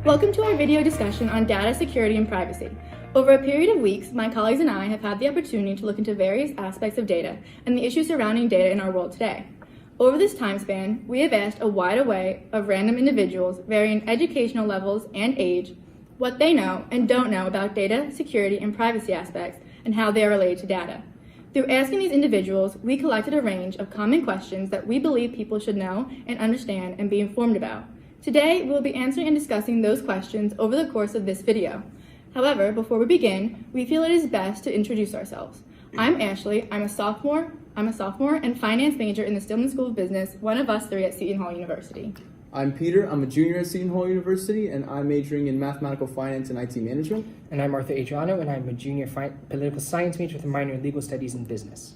Welcome to our video discussion on data security and privacy. Over a period of weeks, my colleagues and I have had the opportunity to look into various aspects of data and the issues surrounding data in our world today. Over this time span, we have asked a wide array of random individuals, varying educational levels and age, what they know and don't know about data security and privacy aspects and how they are related to data. Through asking these individuals, we collected a range of common questions that we believe people should know and understand and be informed about. Today, we'll be answering and discussing those questions over the course of this video. However, before we begin, we feel it is best to introduce ourselves. I'm Ashley. I'm a sophomore and finance major in the Stillman School of Business, one of us three at Seton Hall University. I'm Peter. I'm a junior at Seton Hall University, and I'm majoring in mathematical finance and IT management. And I'm Arthur Adriano, and I'm a junior political science major with a minor in legal studies and business.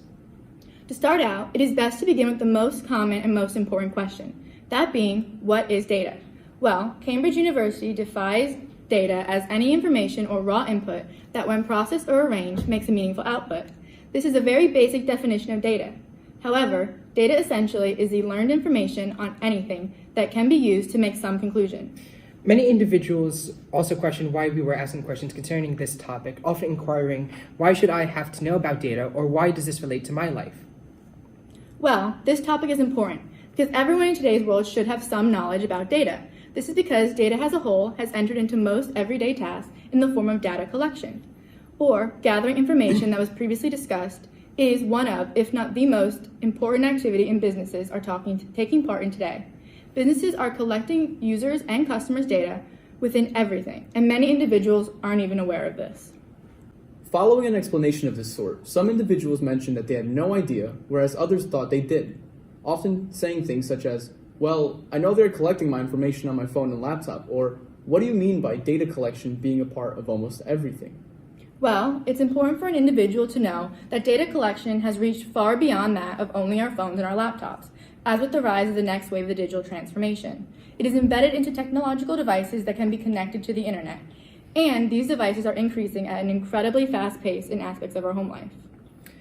To start out, it is best to begin with the most common and most important question. That being, what is data? Well, Cambridge University defines data as any information or raw input that when processed or arranged makes a meaningful output. This is a very basic definition of data. However, data essentially is the learned information on anything that can be used to make some conclusion. Many individuals also question why we were asking questions concerning this topic, often inquiring, why should I have to know about data, or why does this relate to my life? Well, this topic is important because everyone in today's world should have some knowledge about data. This is because data as a whole has entered into most everyday tasks in the form of data collection, or gathering information that was previously discussed is one of, if not the most important activity in businesses are taking part in today. Businesses are collecting users and customers' data within everything, and many individuals aren't even aware of this. Following an explanation of this sort, some individuals mentioned that they had no idea, whereas others thought they did, often saying things such as, well, I know they're collecting my information on my phone and laptop, or what do you mean by data collection being a part of almost everything? Well, it's important for an individual to know that data collection has reached far beyond that of only our phones and our laptops, as with the rise of the next wave of digital transformation. It is embedded into technological devices that can be connected to the internet, and these devices are increasing at an incredibly fast pace in aspects of our home life.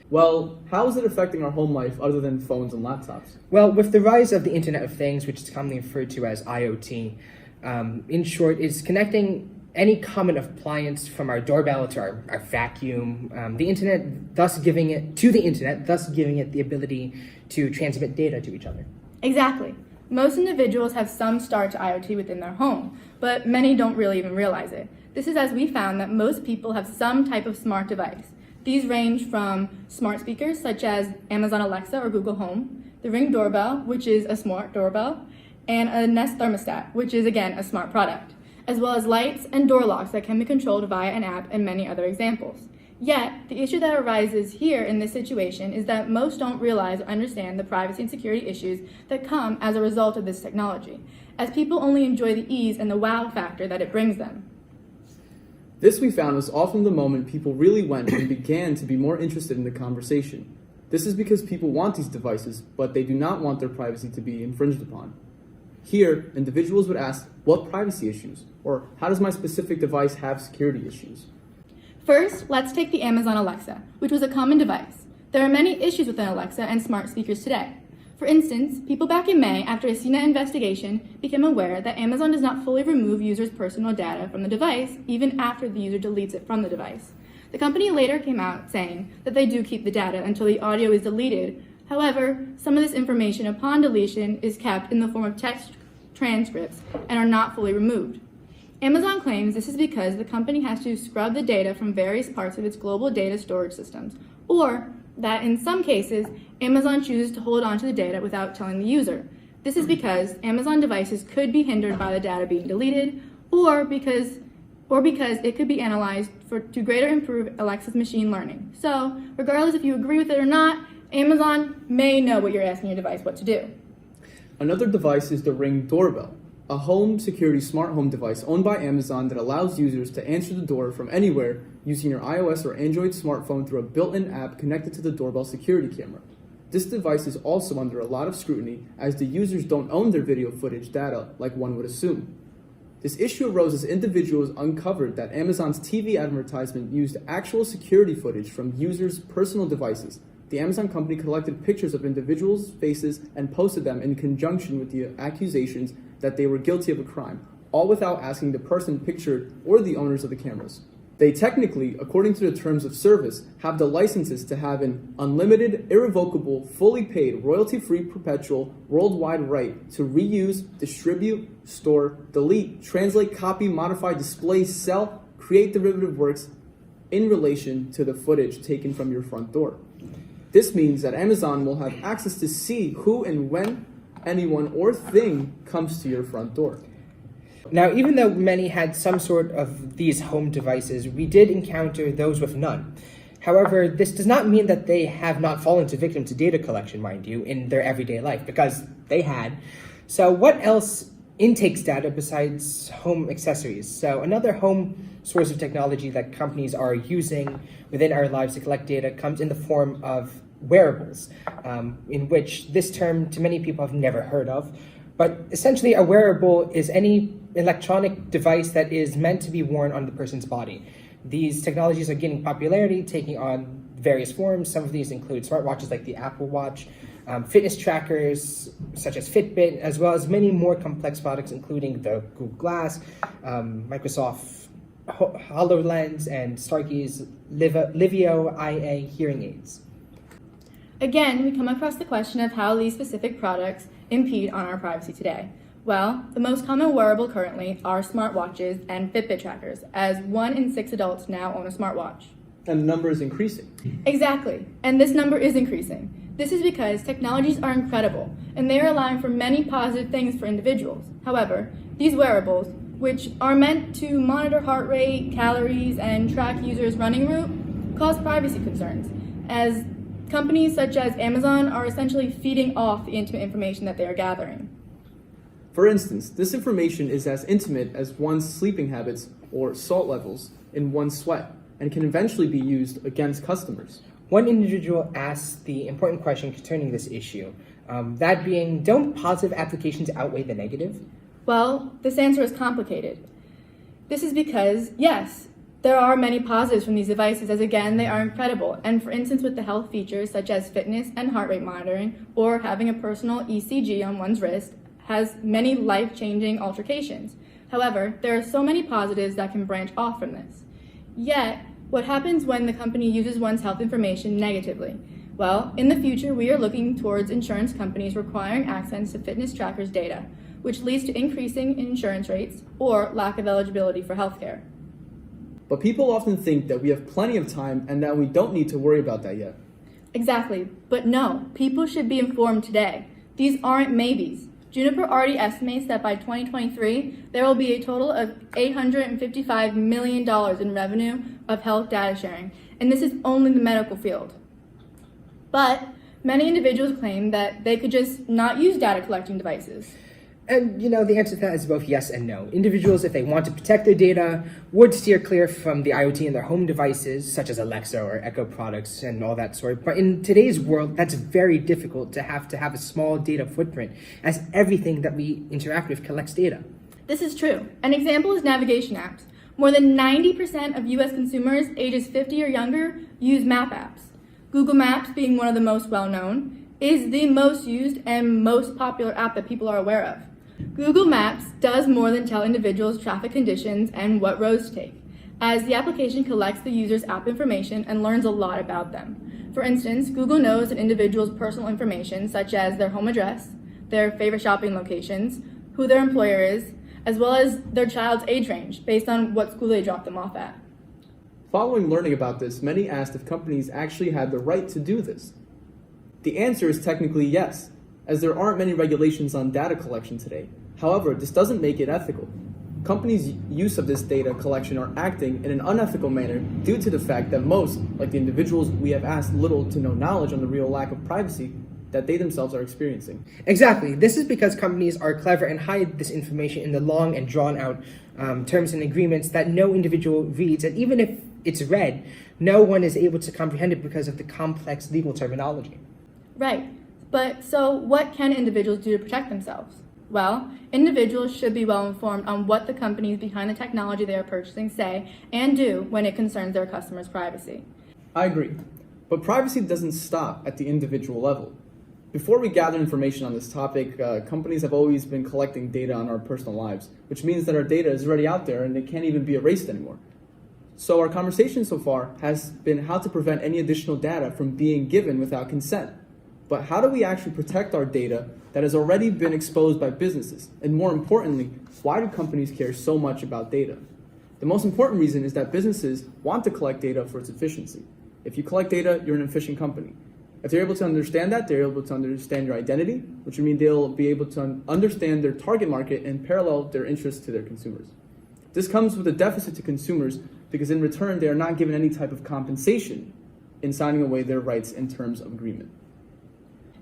Well, how is it affecting our home life other than phones and laptops? Well, with the rise of the Internet of Things, which is commonly referred to as IoT, in short, is connecting any common appliance from our doorbell to our vacuum, the internet, thus giving it the ability to transmit data to each other. Exactly. Most individuals have some start to IoT within their home, but many don't really even realize it. This is as we found that most people have some type of smart device. These range from smart speakers such as Amazon Alexa or Google Home, the Ring doorbell, which is a smart doorbell, and a Nest thermostat, which is again a smart product, as well as lights and door locks that can be controlled via an app and many other examples. Yet, the issue that arises here in this situation is that most don't realize or understand the privacy and security issues that come as a result of this technology, as people only enjoy the ease and the wow factor that it brings them. This, we found, was often the moment people really went and began to be more interested in the conversation. This is because people want these devices, but they do not want their privacy to be infringed upon. Here, individuals would ask, what privacy issues? Or how does my specific device have security issues? First, let's take the Amazon Alexa, which was a common device. There are many issues within Alexa and smart speakers today. For instance, people back in May, after a CNET investigation, became aware that Amazon does not fully remove users' personal data from the device, even after the user deletes it from the device. The company later came out saying that they do keep the data until the audio is deleted. However, some of this information upon deletion is kept in the form of text transcripts and are not fully removed. Amazon claims this is because the company has to scrub the data from various parts of its global data storage systems, or that in some cases, Amazon chooses to hold on to the data without telling the user. This is because Amazon devices could be hindered by the data being deleted, or because it could be analyzed to greater improve Alexa's machine learning. So, regardless if you agree with it or not, Amazon may know what you're asking your device what to do. Another device is the Ring doorbell, a home security smart home device owned by Amazon that allows users to answer the door from anywhere using your iOS or Android smartphone through a built-in app connected to the doorbell security camera. This device is also under a lot of scrutiny as the users don't own their video footage data like one would assume. This issue arose as individuals uncovered that Amazon's TV advertisement used actual security footage from users' personal devices. The Amazon company collected pictures of individuals' faces and posted them in conjunction with the accusations that they were guilty of a crime, all without asking the person pictured or the owners of the cameras. They technically, according to the terms of service, have the licenses to have an unlimited, irrevocable, fully paid, royalty-free, perpetual, worldwide right to reuse, distribute, store, delete, translate, copy, modify, display, sell, create derivative works in relation to the footage taken from your front door. This means that Amazon will have access to see who and when anyone or thing comes to your front door. Now, even though many had some sort of these home devices, we did encounter those with none. However, this does not mean that they have not fallen victim to data collection, mind you, in their everyday life, because they had. So what else intakes data besides home accessories? So another home source of technology that companies are using within our lives to collect data comes in the form of wearables, in which this term to many people have never heard of. But essentially, a wearable is any electronic device that is meant to be worn on the person's body. These technologies are gaining popularity, taking on various forms. Some of these include smartwatches like the Apple Watch, fitness trackers such as Fitbit, as well as many more complex products, including the Google Glass, Microsoft HoloLens, and Starkey's Livio IA hearing aids. Again, we come across the question of how these specific products impede on our privacy today. Well, the most common wearable currently are smartwatches and Fitbit trackers, as 1 in 6 adults now own a smartwatch. And the number is increasing. Exactly, and this number is increasing. This is because technologies are incredible, and they are allowing for many positive things for individuals. However, these wearables, which are meant to monitor heart rate, calories, and track users' running route, cause privacy concerns, as companies such as Amazon are essentially feeding off the intimate information that they are gathering. For instance, this information is as intimate as one's sleeping habits or salt levels in one's sweat, and can eventually be used against customers. One individual asked the important question concerning this issue, that being, don't positive applications outweigh the negative? Well, this answer is complicated. This is because, yes, there are many positives from these devices, as again, they are incredible. And for instance, with the health features such as fitness and heart rate monitoring, or having a personal ECG on one's wrist, has many life-changing altercations. However, there are so many positives that can branch off from this. Yet, what happens when the company uses one's health information negatively? Well, in the future, we are looking towards insurance companies requiring access to fitness trackers' data, which leads to increasing insurance rates or lack of eligibility for healthcare. But people often think that we have plenty of time and that we don't need to worry about that yet. Exactly, but no, people should be informed today. These aren't maybes. Juniper already estimates that by 2023, there will be a total of $855 million in revenue of health data sharing, and this is only the medical field. But many individuals claim that they could just not use data collecting devices. And, the answer to that is both yes and no. Individuals, if they want to protect their data, would steer clear from the IoT in their home devices, such as Alexa or Echo products and all that sort. But in today's world, that's very difficult to have a small data footprint, as everything that we interact with collects data. This is true. An example is navigation apps. More than 90% of US consumers ages 50 or younger use map apps. Google Maps, being one of the most well-known, is the most used and most popular app that people are aware of. Google Maps does more than tell individuals traffic conditions and what roads to take, as the application collects the user's app information and learns a lot about them. For instance, Google knows an individual's personal information, such as their home address, their favorite shopping locations, who their employer is, as well as their child's age range, based on what school they dropped them off at. Following learning about this, many asked if companies actually had the right to do this. The answer is technically yes, as there aren't many regulations on data collection today. However, this doesn't make it ethical. Companies' use of this data collection are acting in an unethical manner due to the fact that most, like the individuals we have asked, little to no knowledge on the real lack of privacy that they themselves are experiencing. Exactly. This is because companies are clever and hide this information in the long and drawn-out terms and agreements that no individual reads, and even if it's read, no one is able to comprehend it because of the complex legal terminology. Right. But so what can individuals do to protect themselves? Well, individuals should be well informed on what the companies behind the technology they are purchasing say and do when it concerns their customers' privacy. I agree, but privacy doesn't stop at the individual level. Before we gather information on this topic, companies have always been collecting data on our personal lives, which means that our data is already out there and it can't even be erased anymore. So our conversation so far has been how to prevent any additional data from being given without consent. But how do we actually protect our data that has already been exposed by businesses? And more importantly, why do companies care so much about data? The most important reason is that businesses want to collect data for its efficiency. If you collect data, you're an efficient company. If they're able to understand that, they're able to understand your identity, which would mean they'll be able to understand their target market and parallel their interests to their consumers. This comes with a deficit to consumers because in return, they are not given any type of compensation in signing away their rights in terms of agreement.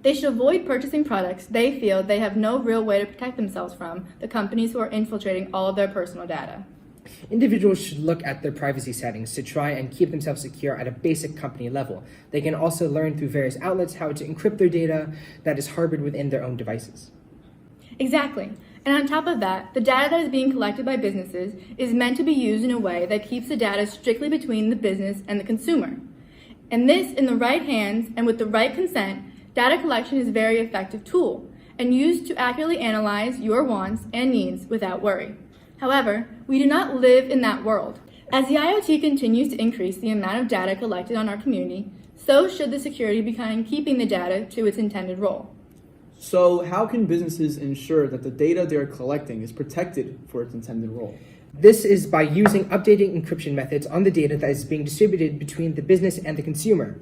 They should avoid purchasing products they feel they have no real way to protect themselves from the companies who are infiltrating all of their personal data. Individuals should look at their privacy settings to try and keep themselves secure at a basic company level. They can also learn through various outlets how to encrypt their data that is harbored within their own devices. Exactly. And on top of that, the data that is being collected by businesses is meant to be used in a way that keeps the data strictly between the business and the consumer. And this, in the right hands and with the right consent, data collection is a very effective tool and used to accurately analyze your wants and needs without worry. However, we do not live in that world. As the IoT continues to increase the amount of data collected on our community, so should the security behind keeping the data to its intended role. So how can businesses ensure that the data they're collecting is protected for its intended role? This is by using updating encryption methods on the data that is being distributed between the business and the consumer.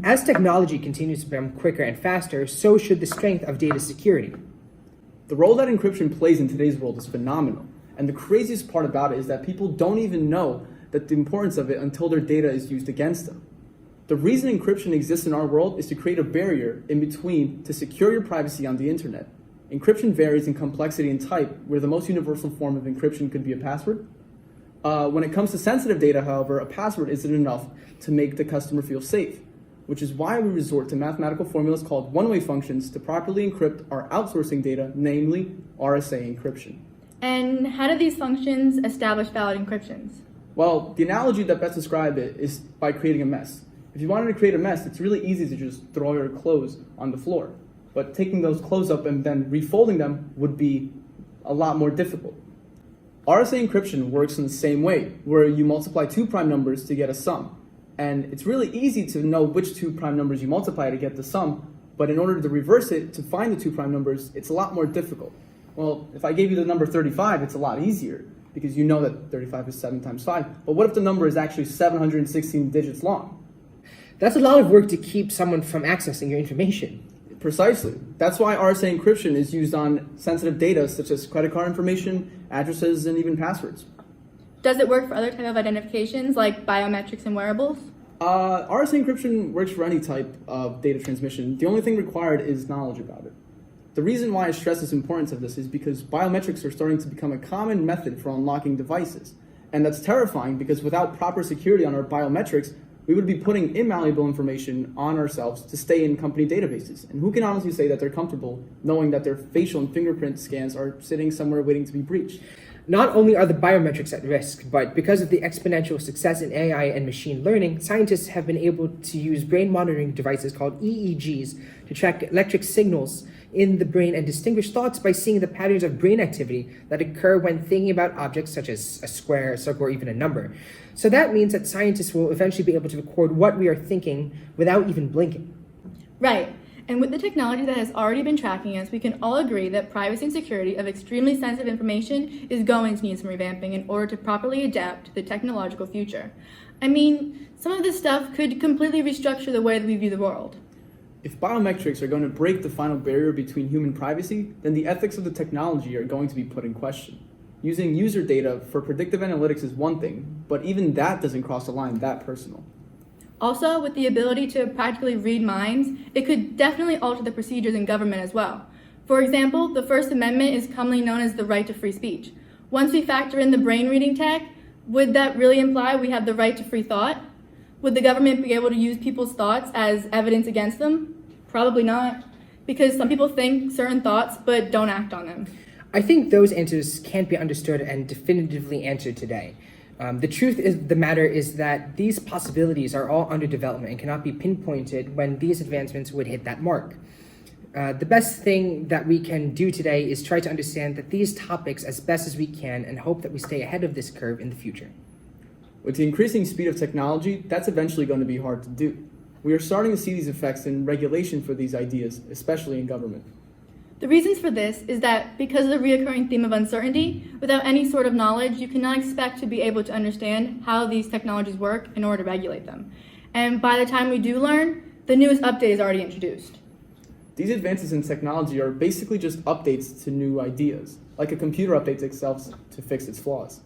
As technology continues to become quicker and faster, so should the strength of data security. The role that encryption plays in today's world is phenomenal. And the craziest part about it is that people don't even know that the importance of it until their data is used against them. The reason encryption exists in our world is to create a barrier in between to secure your privacy on the internet. Encryption varies in complexity and type, where the most universal form of encryption could be a password. When it comes to sensitive data, however, a password isn't enough to make the customer feel safe, which is why we resort to mathematical formulas called one-way functions to properly encrypt our outsourcing data, namely RSA encryption. And how do these functions establish valid encryptions? Well, the analogy that best describes it is by creating a mess. If you wanted to create a mess, it's really easy to just throw your clothes on the floor. But taking those clothes up and then refolding them would be a lot more difficult. RSA encryption works in the same way, where you multiply two prime numbers to get a sum. And it's really easy to know which two prime numbers you multiply to get the sum, but in order to reverse it, to find the two prime numbers, it's a lot more difficult. Well, if I gave you the number 35, it's a lot easier because you know that 35 is 7 times 5. But what if the number is actually 716 digits long? That's a lot of work to keep someone from accessing your information. Precisely. That's why RSA encryption is used on sensitive data such as credit card information, addresses, and even passwords. Does it work for other type of identifications like biometrics and wearables? RSA encryption works for any type of data transmission. The only thing required is knowledge about it. The reason why I stress the importance of this is because biometrics are starting to become a common method for unlocking devices. And that's terrifying because without proper security on our biometrics, we would be putting invaluable information on ourselves to stay in company databases. And who can honestly say that they're comfortable knowing that their facial and fingerprint scans are sitting somewhere waiting to be breached? Not only are the biometrics at risk, but because of the exponential success in AI and machine learning, scientists have been able to use brain monitoring devices called EEGs to track electric signals in the brain and distinguish thoughts by seeing the patterns of brain activity that occur when thinking about objects such as a square, a circle, or even a number. So that means that scientists will eventually be able to record what we are thinking without even blinking. Right. And with the technology that has already been tracking us, we can all agree that privacy and security of extremely sensitive information is going to need some revamping in order to properly adapt to the technological future. I mean, some of this stuff could completely restructure the way that we view the world. If biometrics are going to break the final barrier between human privacy, then the ethics of the technology are going to be put in question. Using user data for predictive analytics is one thing, but even that doesn't cross the line that personal. Also, with the ability to practically read minds, it could definitely alter the procedures in government as well. For example, the First Amendment is commonly known as the right to free speech. Once we factor in the brain reading tech, would that really imply we have the right to free thought? Would the government be able to use people's thoughts as evidence against them? Probably not, because some people think certain thoughts but don't act on them. I think those answers can't be understood and definitively answered today. The truth of the matter is that these possibilities are all under development and cannot be pinpointed when these advancements would hit that mark. The best thing that we can do today is try to understand that these topics as best as we can and hope that we stay ahead of this curve in the future. With the increasing speed of technology, that's eventually going to be hard to do. We are starting to see these effects in regulation for these ideas, especially in government. The reasons for this is that because of the reoccurring theme of uncertainty, without any sort of knowledge, you cannot expect to be able to understand how these technologies work in order to regulate them. And by the time we do learn, the newest update is already introduced. These advances in technology are basically just updates to new ideas, like a computer updates itself to fix its flaws.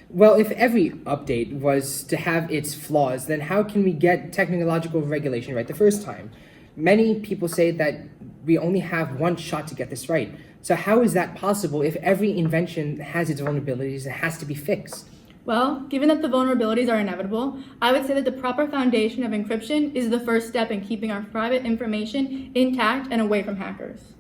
Well, if every update was to have its flaws, then how can we get technological regulation right the first time? Many people say that we only have one shot to get this right. So how is that possible if every invention has its vulnerabilities and has to be fixed? Well, given that the vulnerabilities are inevitable, I would say that the proper foundation of encryption is the first step in keeping our private information intact and away from hackers.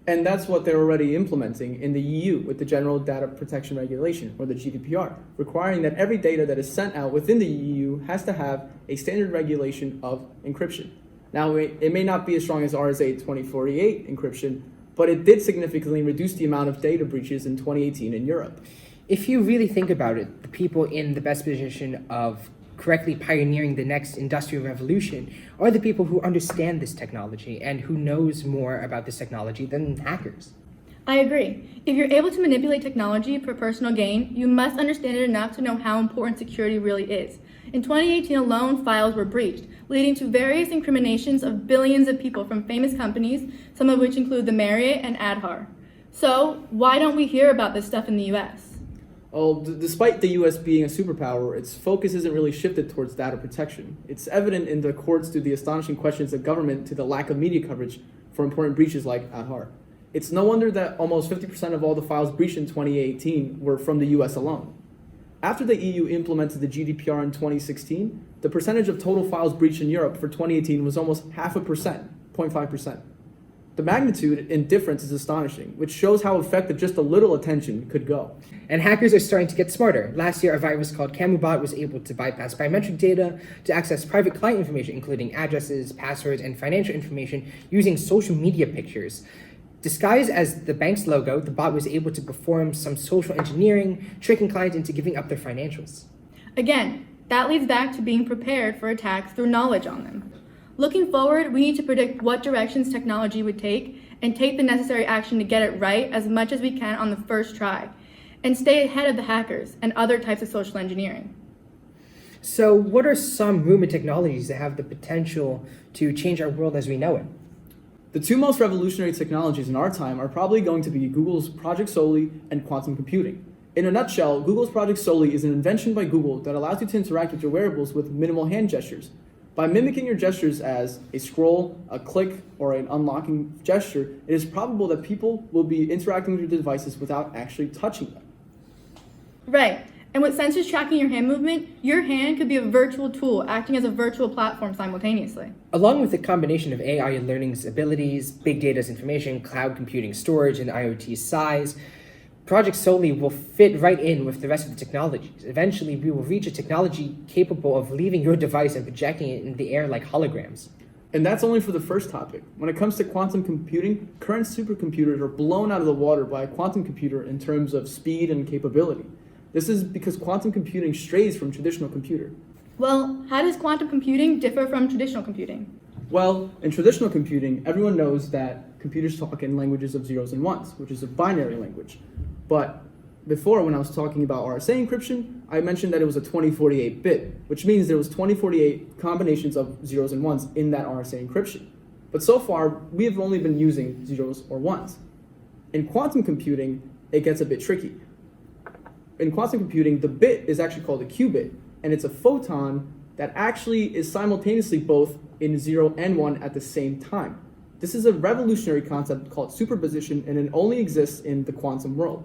And that's what they're already implementing in the EU with the General Data Protection Regulation, or the GDPR, requiring that every data that is sent out within the EU has to have a standard regulation of encryption. Now, it may not be as strong as RSA 2048 encryption, but it did significantly reduce the amount of data breaches in 2018 in Europe. If you really think about it, the people in the best position of correctly pioneering the next industrial revolution are the people who understand this technology and who knows more about this technology than hackers. I agree. If you're able to manipulate technology for personal gain, you must understand it enough to know how important security really is. In 2018 alone, files were breached, leading to various incriminations of billions of people from famous companies, some of which include the Marriott and Adhar. So, why don't we hear about this stuff in the US? Well, despite the US being a superpower, its focus isn't really shifted towards data protection. It's evident in the courts through the astonishing questions of government to the lack of media coverage for important breaches like Adhar. It's no wonder that almost 50% of all the files breached in 2018 were from the US alone. After the EU implemented the GDPR in 2016, the percentage of total files breached in Europe for 2018 was almost 0.5%. The magnitude in difference is astonishing, which shows how effective just a little attention could go. And hackers are starting to get smarter. Last year, a virus called CamuBot was able to bypass biometric data to access private client information, including addresses, passwords, and financial information using social media pictures. Disguised as the bank's logo, the bot was able to perform some social engineering, tricking clients into giving up their financials. Again, that leads back to being prepared for attacks through knowledge on them. Looking forward, we need to predict what directions technology would take and take the necessary action to get it right as much as we can on the first try, and stay ahead of the hackers and other types of social engineering. So what are some rumored technologies that have the potential to change our world as we know it? The two most revolutionary technologies in our time are probably going to be Google's Project Soli and quantum computing. In a nutshell, Google's Project Soli is an invention by Google that allows you to interact with your wearables with minimal hand gestures. By mimicking your gestures as a scroll, a click, or an unlocking gesture, it is probable that people will be interacting with your devices without actually touching them. Right. And with sensors tracking your hand movement, your hand could be a virtual tool acting as a virtual platform simultaneously. Along with the combination of AI learning's abilities, big data's information, cloud computing storage, and IoT's size, Project Soli will fit right in with the rest of the technologies. Eventually, we will reach a technology capable of leaving your device and projecting it in the air like holograms. And that's only for the first topic. When it comes to quantum computing, current supercomputers are blown out of the water by a quantum computer in terms of speed and capability. This is because quantum computing strays from traditional computer. Well, how does quantum computing differ from traditional computing? Well, in traditional computing, everyone knows that computers talk in languages of zeros and ones, which is a binary language. But before, when I was talking about RSA encryption, I mentioned that it was a 2048 bit, which means there was 2048 combinations of zeros and ones in that RSA encryption. But so far, we have only been using zeros or ones. In quantum computing, it gets a bit tricky. In quantum computing, the bit is actually called a qubit, and it's a photon that actually is simultaneously both in 0 and 1 at the same time. This is a revolutionary concept called superposition, and it only exists in the quantum world.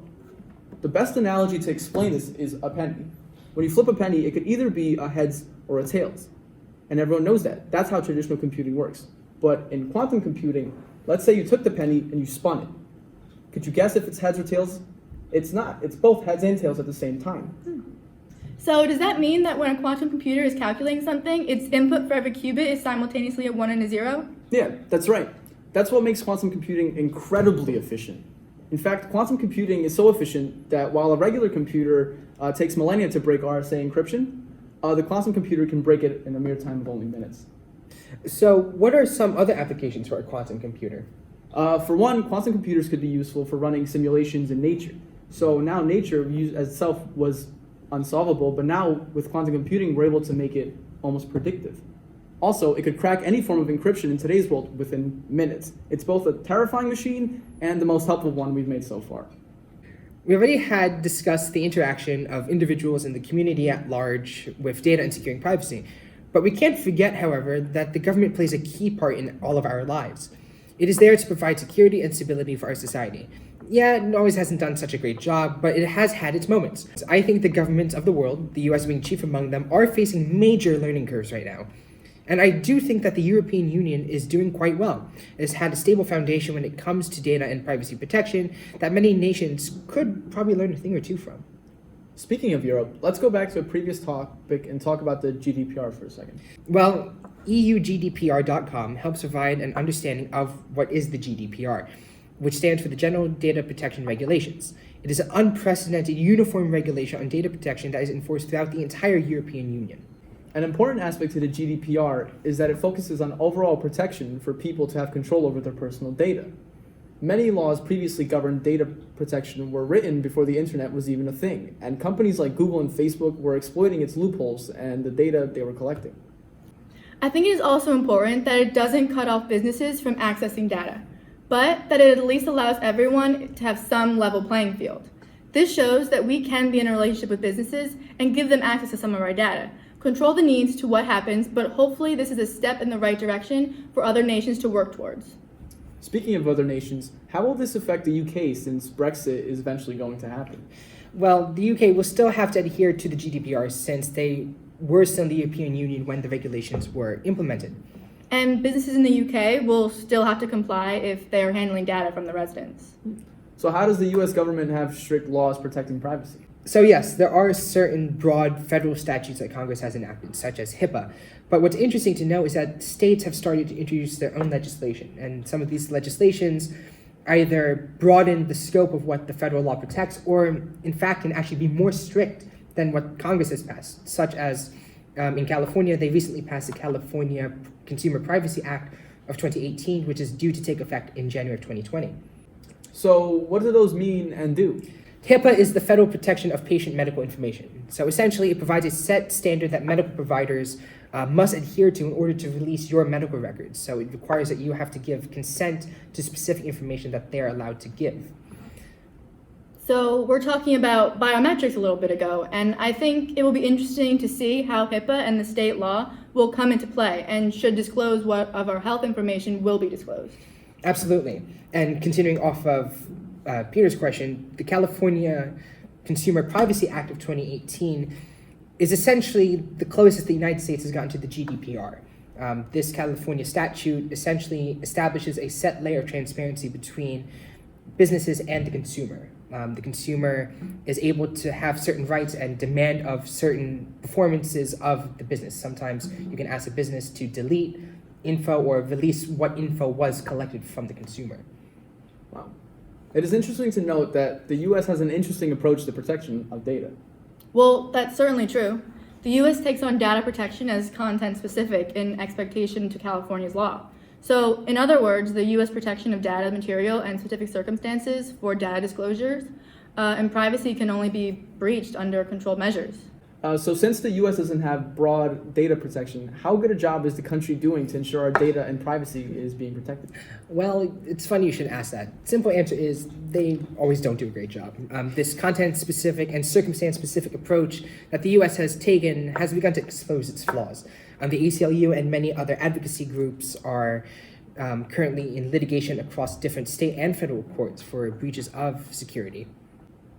The best analogy to explain this is a penny. When you flip a penny, it could either be a heads or a tails. And everyone knows that. That's how traditional computing works. But in quantum computing, let's say you took the penny and you spun it. Could you guess if it's heads or tails? It's not. It's both heads and tails at the same time. So does that mean that when a quantum computer is calculating something, its input for every qubit is simultaneously a 1 and a 0? Yeah, that's right. That's what makes quantum computing incredibly efficient. In fact, quantum computing is so efficient that while a regular computer takes millennia to break RSA encryption, the quantum computer can break it in a mere time of only minutes. So what are some other applications for a quantum computer? For one, quantum computers could be useful for running simulations in nature. So now nature as itself was unsolvable, but now with quantum computing, we're able to make it almost predictive. Also, it could crack any form of encryption in today's world within minutes. It's both a terrifying machine and the most helpful one we've made so far. We already had discussed the interaction of individuals in the community at large with data and securing privacy. But we can't forget, however, that the government plays a key part in all of our lives. It is there to provide security and stability for our society. Yeah, it always hasn't done such a great job, but it has had its moments. I think the governments of the world, the US being chief among them, are facing major learning curves right now. And I do think that the European Union is doing quite well. It has had a stable foundation when it comes to data and privacy protection that many nations could probably learn a thing or two from. Speaking of Europe, let's go back to a previous topic and talk about the GDPR for a second. Well, EUGDPR.com helps provide an understanding of what is the GDPR, which stands for the General Data Protection Regulations. It is an unprecedented uniform regulation on data protection that is enforced throughout the entire European Union. An important aspect to the GDPR is that it focuses on overall protection for people to have control over their personal data. Many laws previously governed data protection were written before the internet was even a thing, and companies like Google and Facebook were exploiting its loopholes and the data they were collecting. I think it is also important that it doesn't cut off businesses from accessing data, but that it at least allows everyone to have some level playing field. This shows that we can be in a relationship with businesses and give them access to some of our data. Control the needs to what happens, but hopefully this is a step in the right direction for other nations to work towards. Speaking of other nations, how will this affect the UK since Brexit is eventually going to happen? Well, the UK will still have to adhere to the GDPR since they were still in the European Union when the regulations were implemented. And businesses in the UK will still have to comply if they are handling data from the residents. So how does the US government have strict laws protecting privacy? So yes, there are certain broad federal statutes that Congress has enacted, such as HIPAA. But what's interesting to know is that states have started to introduce their own legislation, and some of these legislations either broaden the scope of what the federal law protects, or in fact can actually be more strict than what Congress has passed, such as in California, they recently passed the California Consumer Privacy Act of 2018, which is due to take effect in January of 2020. So what do those mean and do? HIPAA is the federal protection of patient medical information. So essentially, it provides a set standard that medical providers must adhere to in order to release your medical records. So it requires that you have to give consent to specific information that they're allowed to give. So we're talking about biometrics a little bit ago, and I think it will be interesting to see how HIPAA and the state law will come into play and should disclose what of our health information will be disclosed. Absolutely. And continuing off of Peter's question, the California Consumer Privacy Act of 2018 is essentially the closest the United States has gotten to the GDPR. This California statute essentially establishes a set layer of transparency between businesses and the consumer. The consumer is able to have certain rights and demand of certain performances of the business. Sometimes you can ask a business to delete info or release what info was collected from the consumer. Wow. It is interesting to note that the US has an interesting approach to the protection of data. Well, that's certainly true. The US takes on data protection as content specific in expectation to California's law. So, in other words, the US protection of data material and specific circumstances for data disclosures and privacy can only be breached under controlled measures. So since the US doesn't have broad data protection, how good a job is the country doing to ensure our data and privacy is being protected? Well, it's funny you should ask that. Simple answer is they always don't do a great job. This content-specific and circumstance-specific approach that the U.S. has taken has begun to expose its flaws. The ACLU and many other advocacy groups are currently in litigation across different state and federal courts for breaches of security.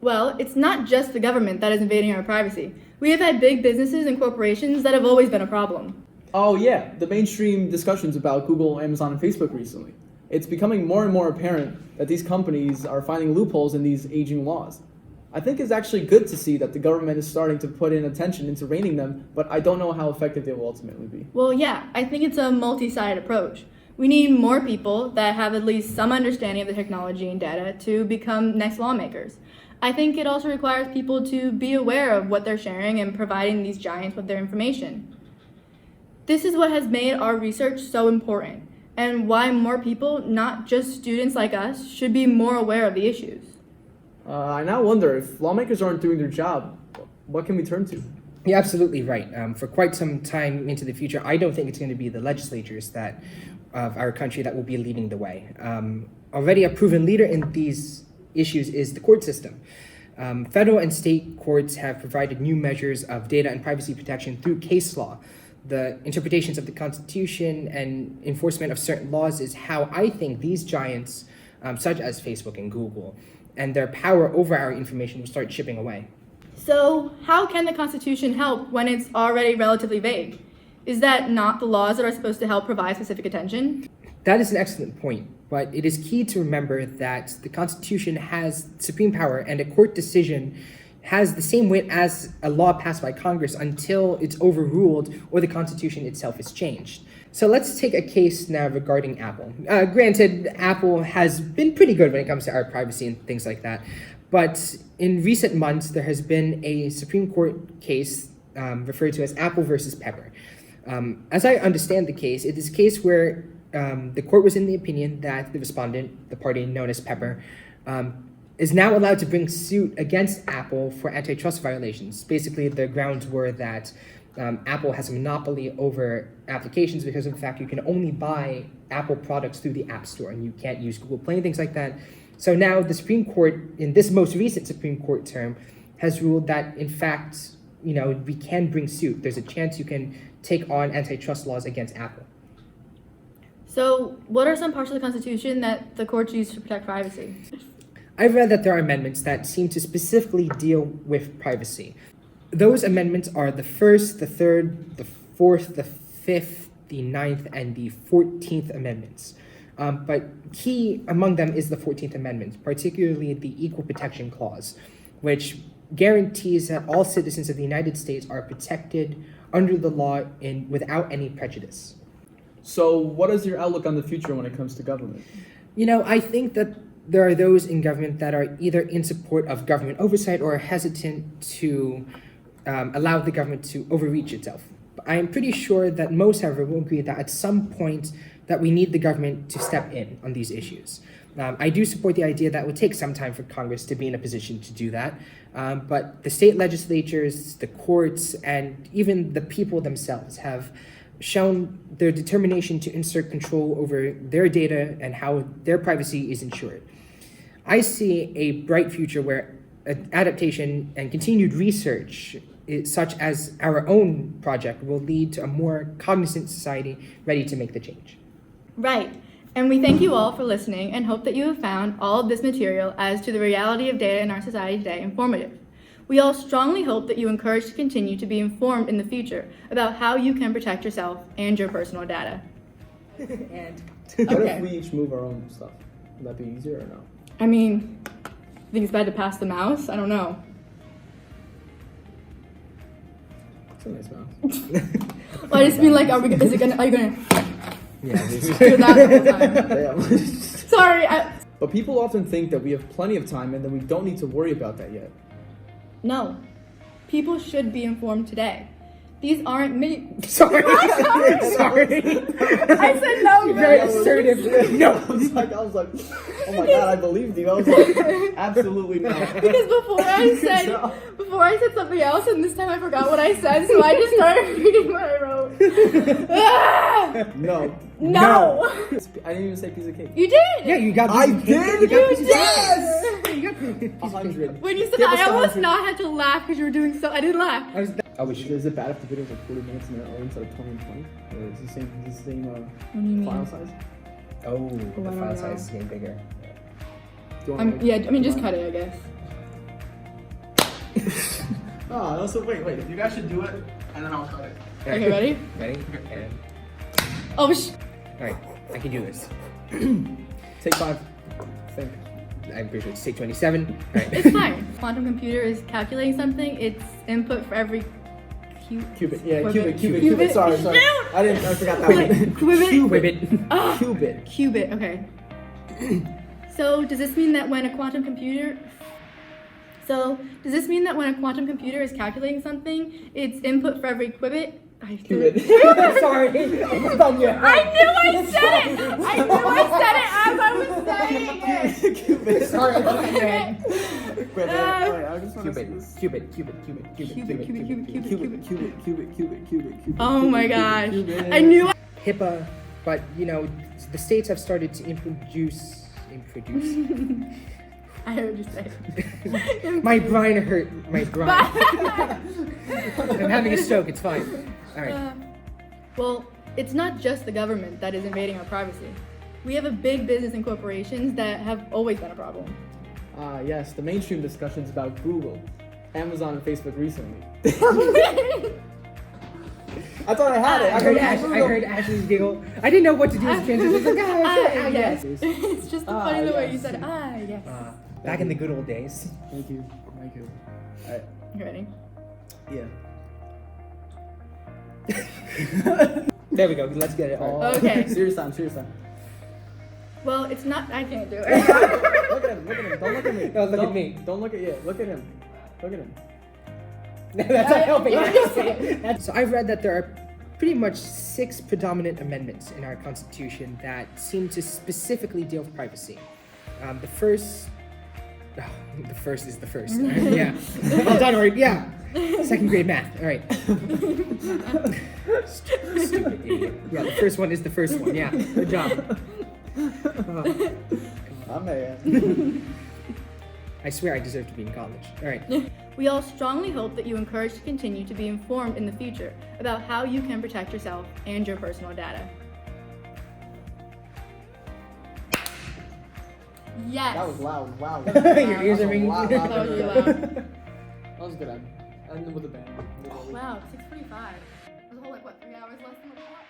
Well, it's not just the government that is invading our privacy. We have had big businesses and corporations that have always been a problem. Oh yeah, the mainstream discussions about Google, Amazon, and Facebook recently. It's becoming more and more apparent that these companies are finding loopholes in these aging laws. I think it's actually good to see that the government is starting to put in attention into reining them, but I don't know how effective they will ultimately be. Well, yeah, I think it's a multi-sided approach. We need more people that have at least some understanding of the technology and data to become next lawmakers. I think it also requires people to be aware of what they're sharing and providing these giants with their information. This is what has made our research so important, and why more people, not just students like us, should be more aware of the issues. I now wonder if lawmakers aren't doing their job, what can we turn to? You're absolutely right. For quite some time into the future, I don't think it's going to be the legislatures of our country that will be leading the way. Already a proven leader in these issues is the court system. Federal and state courts have provided new measures of data and privacy protection through case law. The interpretations of the Constitution and enforcement of certain laws is how I think these giants, such as Facebook and Google, and their power over our information will start chipping away. So, how can the Constitution help when it's already relatively vague? Is that not the laws that are supposed to help provide specific attention? That is an excellent point, but it is key to remember that the Constitution has supreme power and a court decision has the same weight as a law passed by Congress until it's overruled or the Constitution itself is changed. So let's take a case now regarding Apple. Granted, Apple has been pretty good when it comes to our privacy and things like that, but in recent months, there has been a Supreme Court case referred to as Apple versus Pepper. As I understand the case, it is a case where the court was in the opinion that the respondent, the party known as Pepper, is now allowed to bring suit against Apple for antitrust violations. Basically, the grounds were that Apple has a monopoly over applications because of the fact you can only buy Apple products through the App Store and you can't use Google Play and things like that. So now the Supreme Court, in this most recent Supreme Court term, has ruled that, in fact, we can bring suit. There's a chance you can take on antitrust laws against Apple. So, what are some parts of the Constitution that the courts use to protect privacy? I've read that there are amendments that seem to specifically deal with privacy. Those amendments are the 1st, the 3rd, the 4th, the 5th, the 9th, and the 14th amendments. But key among them is the 14th Amendment, particularly the Equal Protection Clause, which guarantees that all citizens of the United States are protected under the law without any prejudice. So what is your outlook on the future when it comes to government? I think that there are those in government that are either in support of government oversight or are hesitant to allow the government to overreach itself. I am pretty sure that most, however, will agree that at some point that we need the government to step in on these issues. I do support the idea that it will take some time for Congress to be in a position to do that, but the state legislatures, the courts, and even the people themselves have shown their determination to insert control over their data and how their privacy is ensured. I see a bright future where adaptation and continued research, such as our own project, will lead to a more cognizant society ready to make the change. Right. And we thank you all for listening and hope that you have found all of this material as to the reality of data in our society today informative. We all strongly hope that you encourage to continue to be informed in the future about how you can protect yourself and your personal data. And What if we each move our own stuff? Would that be easier or no? I mean, I think it's bad to pass the mouse. I don't know. It's a nice mouse. Well, I just mean like, are you gonna yeah, do that the whole time? Yeah. Sorry. But people often think that we have plenty of time and that we don't need to worry about that yet. No. People should be informed today. These aren't me. Sorry. Sorry. I said no. Very assertive. No. I was like, oh my god, I believed you. I was like, absolutely not. Because before I said something else, and this time I forgot what I said, so I just started reading what I wrote. Ah! No. No. I didn't even say piece of cake. You did. Yeah, you got. I did. You got You pieces of did. cake. You got pieces of cake. 100. When you said Give that, us I almost 100. not had to laugh because you were doing so. I didn't laugh. Is it bad if the video's like 40 minutes and they're instead of 20 and 20? Or is it the same What do you mean? file size? Oh, I the don't file know. size is getting bigger. Do you want Yeah, I mean, just cut it, I guess. Oh, no, so wait. You guys should do it, and then I'll cut it. Okay, ready? Ready? And Oh, all right, I can do this. Take 5. Think. I'm pretty sure it's take 27. All right. it's fine. Quantum computer is calculating something. It's input for every Qubit. Yeah, Qubit. qubit. Sorry. I forgot that one. Qubit. Qubit. Okay. So does this mean that when a quantum computer is calculating something, its input for every qubit? Qubit. Sorry. I knew I said it as I was saying it. Qubit. Sorry. Qubit. Oh my gosh. I knew. HIPAA, but the states have started to introduce. I heard you say. My brain hurt. My brain. I'm having a stroke. It's fine. All right. Well, it's not just the government that is invading our privacy. We have a big business and corporations that have always been a problem. Yes, the mainstream discussions about Google, Amazon, and Facebook recently. I thought I had it. I heard Ashley's giggle. I didn't know what to do with transitions. Like, yes. It's just funny the way you said yes. Back in the good old days. Thank you. Alright. You ready? Yeah. There we go. Let's get it all. Okay. Serious time. Well, it's not. I can't do it. Look at him. Don't look at me. No, look at me. Don't look at Look at him. That's not helping. So I've read that there are pretty much 6 predominant amendments in our Constitution that seem to specifically deal with privacy. The first is the first. Yeah. Well done, Ori. Yeah. 2nd grade math. All right. Stupid idiot. Yeah, the first one is the first one. Yeah. Good job. I'm mad. I swear I deserve to be in college. All right. We all strongly hope that you encourage to continue to be informed in the future about how you can protect yourself and your personal data. Yes. That was loud. Wow. Your ears are ringing. That That was really loud. That was good. And with the band. Wow, 6:45. It was a whole 3 hours less than the clock.